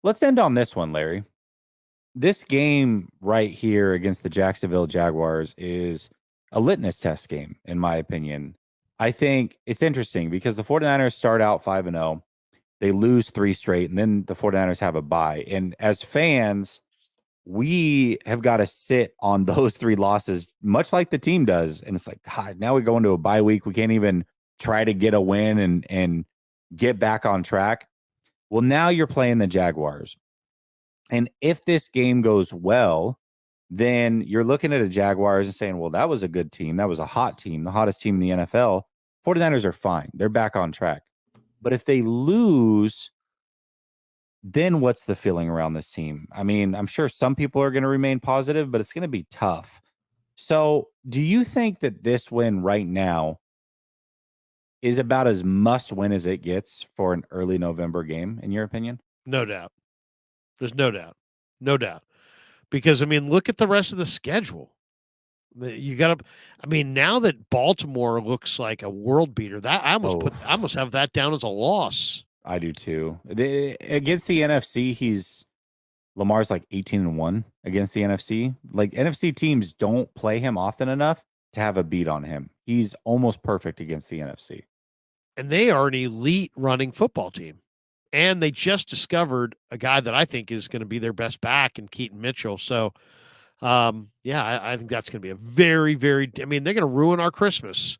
let's end on this one, Larry. This game right here against the Jacksonville Jaguars is a litmus test game, in my opinion. I think it's interesting because the 49ers start out 5-0. They lose three straight, and then the 49ers have a bye. And as fans, we have got to sit on those three losses, much like the team does. And it's like, God, now we go into a bye week. We can't even try to get a win and get back on track. Well, now you're playing the Jaguars. And if this game goes well, then you're looking at a Jaguars and saying, well, that was a good team. That was a hot team, the hottest team in the NFL. 49ers are fine. They're back on track. But if they lose, then what's the feeling around this team? I mean, I'm sure some people are going to remain positive, but it's going to be tough. So, do you think that this win right now is about as must win as it gets for an early November game, in your opinion? No doubt. There's no doubt. No doubt. Because, I mean, look at the rest of the schedule. You got to, I mean, now that Baltimore looks like a world beater, that I almost have that down as a loss. I do too. Against the NFC, Lamar's like 18-1 against the NFC. Like NFC teams don't play him often enough to have a beat on him. He's almost perfect against the NFC. And they are an elite running football team. And they just discovered a guy that I think is going to be their best back in Keaton Mitchell. So, I think that's going to be a very, very. I mean, they're going to ruin our Christmas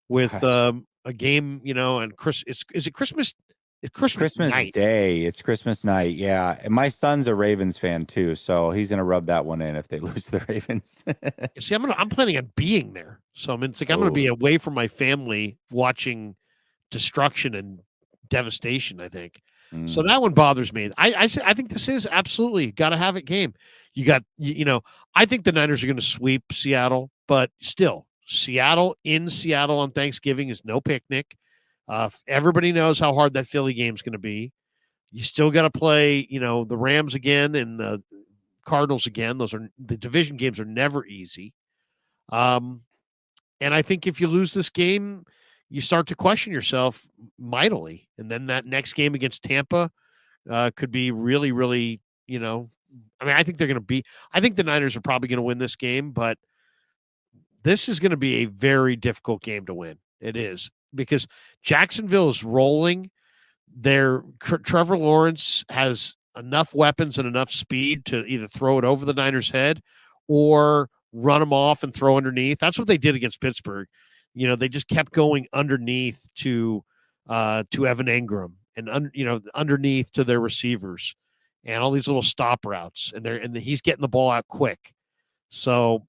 with a game, and is it Christmas? It's Christmas night. Day. It's Christmas night. Yeah. And my son's a Ravens fan too, so he's gonna rub that one in if they lose the Ravens. See, I'm planning on being there. So I mean, it's like I'm gonna be away from my family watching destruction and devastation, I think. So that one bothers me. I think this is absolutely got to have it game. You got, I think the Niners are going to sweep Seattle, but still, Seattle in Seattle on Thanksgiving is no picnic. Everybody knows how hard that Philly game is going to be. You still got to play, the Rams again and the Cardinals again. Those are the division games are never easy. And I think if you lose this game, you start to question yourself mightily. And then that next game against Tampa could be really, really, I think I think the Niners are probably going to win this game, but this is going to be a very difficult game to win. It is because Jacksonville is rolling. Trevor Lawrence has enough weapons and enough speed to either throw it over the Niners' head or run them off and throw underneath. That's what they did against Pittsburgh. They just kept going underneath to Evan Ingram and underneath to their receivers and all these little stop routes, and he's getting the ball out quick. So,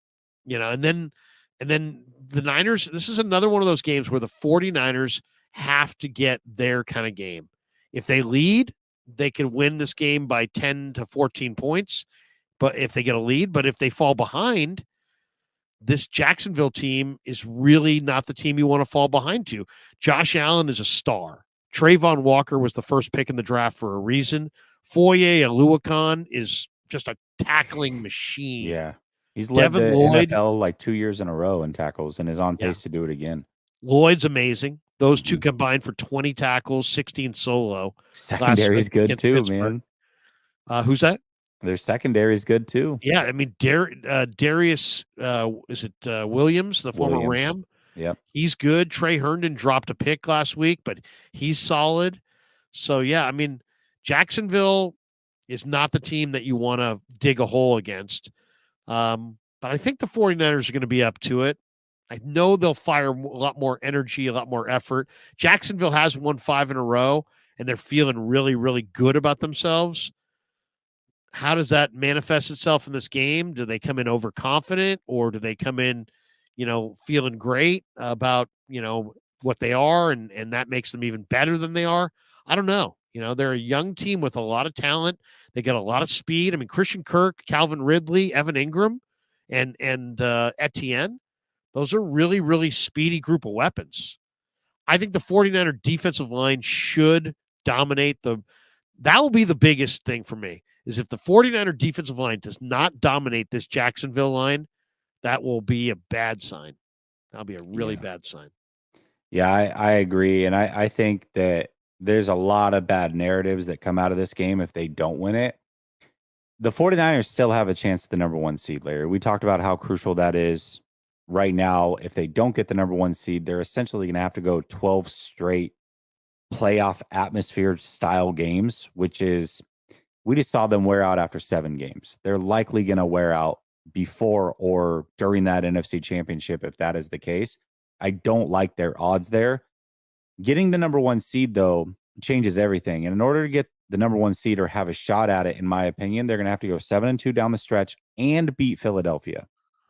and then the Niners, this is another one of those games where the 49ers have to get their kind of game. If they lead, they can win this game by 10 to 14 points, but if they get a lead, but if they fall behind, this Jacksonville team is really not the team you want to fall behind to. Josh Allen is a star. Trayvon Walker was the first pick in the draft for a reason. Foye Oluokun is just a tackling machine. Yeah. He's led the NFL like 2 years in a row in tackles and is on pace to do it again. Lloyd's amazing. Those two combined for 20 tackles, 16 solo. Secondary is good too, Pittsburgh. Man. Who's that? Their secondary is good too. Yeah, I mean Darius, is it Williams, the former Ram? Yep, he's good. Trey Herndon dropped a pick last week, but he's solid. So yeah, I mean Jacksonville is not the team that you want to dig a hole against. But I think the 49ers are going to be up to it. I know they'll fire a lot more energy, a lot more effort. Jacksonville has won 5 in a row, and they're feeling really, really good about themselves. How does that manifest itself in this game? Do they come in overconfident, or do they come in, feeling great about, what they are, and that makes them even better than they are? I don't know. They're a young team with a lot of talent. They got a lot of speed. I mean, Christian Kirk, Calvin Ridley, Evan Ingram, and Etienne. Those are really, really speedy group of weapons. I think the 49er defensive line should dominate that will be the biggest thing for me, is if the 49er defensive line does not dominate this Jacksonville line, that will be a bad sign. That'll be a really bad sign. Yeah, I agree. And I think that There's a lot of bad narratives that come out of this game if they don't win it. The 49ers still have a chance at the number 1 seed, Larry. We talked about how crucial that is right now. If they don't get the number 1 seed, they're essentially going to have to go 12 straight playoff atmosphere style games, which is, we just saw them wear out after 7 games. They're likely going to wear out before or during that NFC championship if that is the case. I don't like their odds there. Getting the number 1 seed, though, changes everything. And in order to get the number 1 seed or have a shot at it, in my opinion, they're going to have to go 7-2 down the stretch and beat Philadelphia.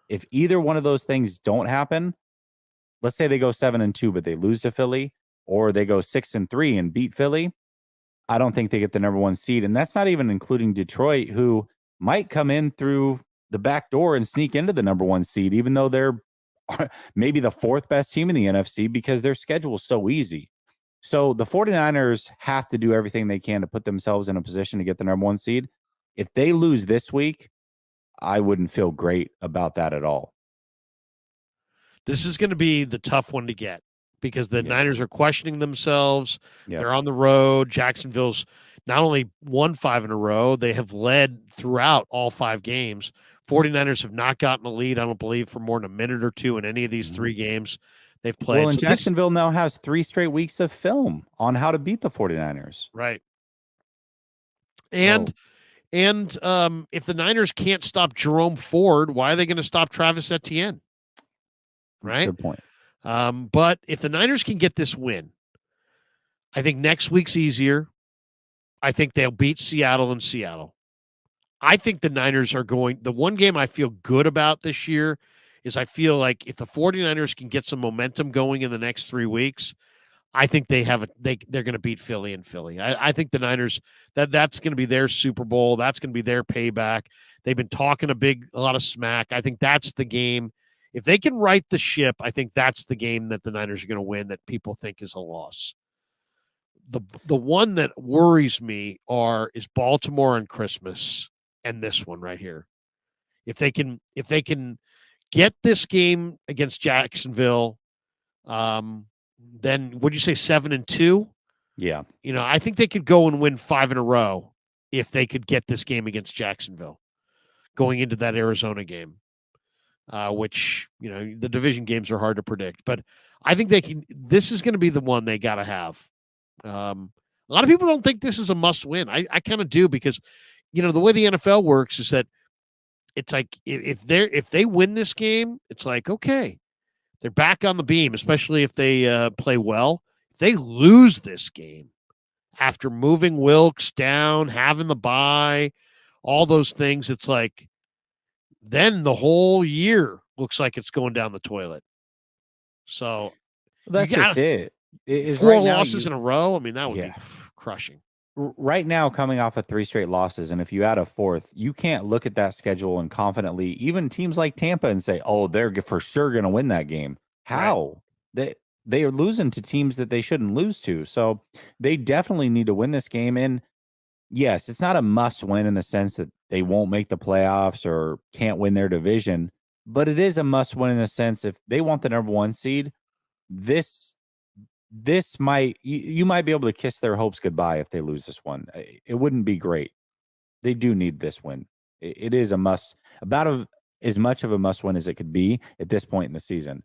If either one of those things don't happen, let's say they go 7-2, but they lose to Philly, or they go 6-3 and beat Philly, I don't think they get the number 1 seed. And that's not even including Detroit, who might come in through the back door and sneak into the number 1 seed, even though they're maybe the 4th best team in the NFC because their schedule is so easy. So the 49ers have to do everything they can to put themselves in a position to get the number 1 seed. If they lose this week, I wouldn't feel great about that at all. This is going to be the tough one to get because the Niners are questioning themselves. Yep. They're on the road. Jacksonville's not only won 5 in a row, they have led throughout all 5 games. 49ers have not gotten a lead, I don't believe, for more than a minute or 2 in any of these 3 games they've played. Well, and Jacksonville now has 3 straight weeks of film on how to beat the 49ers. Right. And if the Niners can't stop Jerome Ford, why are they going to stop Travis Etienne? Right? Good point. But if the Niners can get this win, I think next week's easier. I think they'll beat Seattle in Seattle. I think the Niners are going – the one game I feel good about this year is I feel like if the 49ers can get some momentum going in the next 3 weeks, I think they're going to beat Philly and Philly. I think the Niners, that's going to be their Super Bowl. That's going to be their payback. They've been talking a lot of smack. I think that's the game. If they can right the ship, I think that's the game that the Niners are going to win that people think is a loss. The one that worries me is Baltimore on Christmas and this one right here. If they can get this game against Jacksonville, then would you say 7-2? Yeah. I think they could go and win 5 in a row if they could get this game against Jacksonville going into that Arizona game. Which, the division games are hard to predict, but I think this is going to be the one they got to have. A lot of people don't think this is a must win. I kind of do because, the way the NFL works is that it's like, if they win this game, it's like, okay, they're back on the beam, especially if they play well. If they lose this game after moving Wilkes down, having the bye, all those things, it's like, then the whole year looks like it's going down the toilet. So that's just it. Is 4 losses in a row. I mean, that would be crushing. Right now, coming off of 3 straight losses, and if you add a 4th, you can't look at that schedule and confidently, even teams like Tampa, and say, "Oh, they're for sure going to win that game." How? Right. They are losing to teams that they shouldn't lose to. So they definitely need to win this game. And yes, it's not a must win in the sense that they won't make the playoffs or can't win their division, but it is a must win in the sense if they want the number 1 seed, this might, you might be able to kiss their hopes goodbye if they lose this one. It wouldn't be great. They do need this win. It is a must, as much of a must win as it could be at this point in the season.